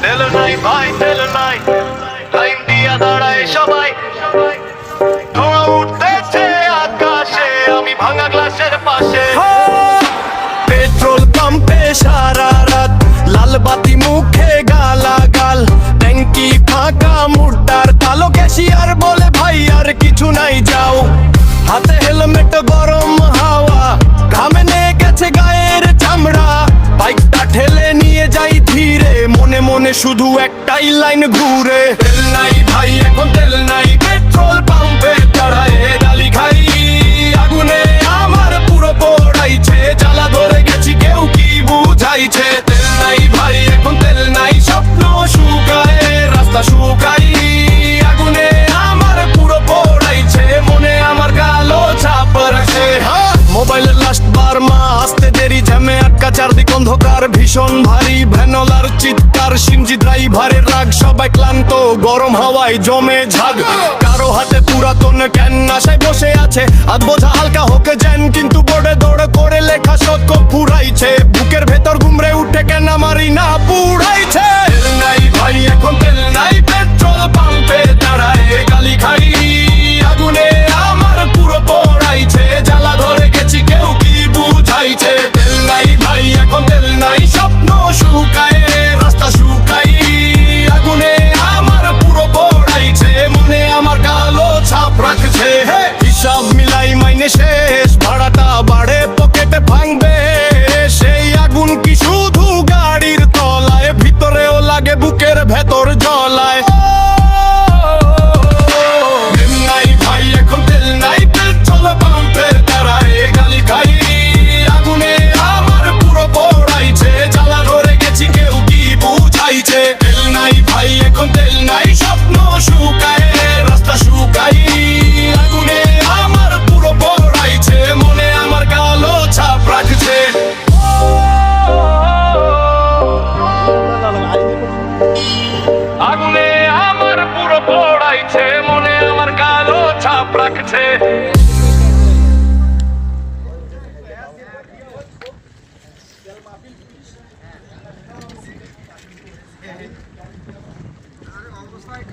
তেল নাই ভাই তেল নাই, লাইন দিয়া দাঁড়ায় সবাই, ধোঁয়া উঠতেছে আকাশে, আমি ভাঙা গ্লাসের পাশে। পেট্রোল পাম্পে সারা রাত, লাল বাতি মুখে গালাগাল, ট্যাঙ্কি ফাঁকা মুড্ডার কালো ক্যাশিয়ার বলে ভাই আর কিছু নাই যাও। হাতে হেলমেট গরম হাওয়া, ঘামে নিয়ে গেছে গায়ের চামড়া, বাইকটা ঠেলে নিয়ে যাই ধীরে, মনে মনে শুধু একটাই লাইন ঘুরে। তেল নাই ভাই এখন তেল নাই, পেট্রোল পাম্পে দাঁড়ায় গালি খাই, আগুনে আমার পুরো পোড়াইছে, জ্বালা ধরে গেছি কেউ কি বুঝাইছে। তেল নাই ভাই এখন তেল নাই, স্বপ্ন শুকায় রাস্তা শুকাই, আগুনে আমার পুরো পোড়াইছে, মনে আমার কালো ছাপ রাখছে। মোবাইলের লাস্ট বার মা আসতে দেরি, জ্যামে আটকা চারদিক অন্ধকার ভীষণ ভারী, ভ্যানলার চিৎকার, সিনজি ড্রাইভারের রাগ, সবাই ক্লান্ত গরম হাওয়ায় জমে ঝাগ, কারো হাতে পুরাতন ক্যান আশায় বসে আছে, আধ বোঝা হালকা হোকে যেন, কিন্তু বোর্ডে দৌড়ে করে লেখা সত্য ফুরাইছে, বুকের ভেতর ঘুমরে উঠে কেন আমারই না পুড়াইছে। তেল নাই ভাই এখন তেল নাই, পেট্রোল পাম্পে দাঁড়ায় গালি খাই, আগুনে আমার পুরো পোড়াইছে, জ্বালা ধরে গেছি কেউ কি বুঝাইছে। তেল নাই ভাই এখন তেল নাই, স্বপ্ন শুকায় রাস্তা শুকাই, আগুনে আমার পুরো পোড়াইছে, মনে আমার কালো ছাপ রাখছে। হিসাব মিলাই মাইনে শেষ, ভাড়াটা বাড়ে পকেটে ভাঙবে, সেই আগুন কি শুধু গাড়ির তলায়, ভিতরেও লাগে বুকের ভেতর জ্বলায়। তেল নাই ভাই এখন তেল নাই, পেট্রোল পাম্পে দাঁড়ায় গালি খাই, আগুনে আমার পুরো পোড়াইছে, জ্বালা ধরে গেছি কেউ কি বুঝাইছে। তেল নাই ভাই এখন তেল নাই, স্বপ্ন শুকায় রাস্তা শুকাই, আগুনে আমার পুরো পোড়াইছে, মনে আমার কালো ছাপ রাখছে। আগুনে আমার পুরো পোড়াইছে, মনে আমার কালো ছাপ রাখছে। অবস্থায়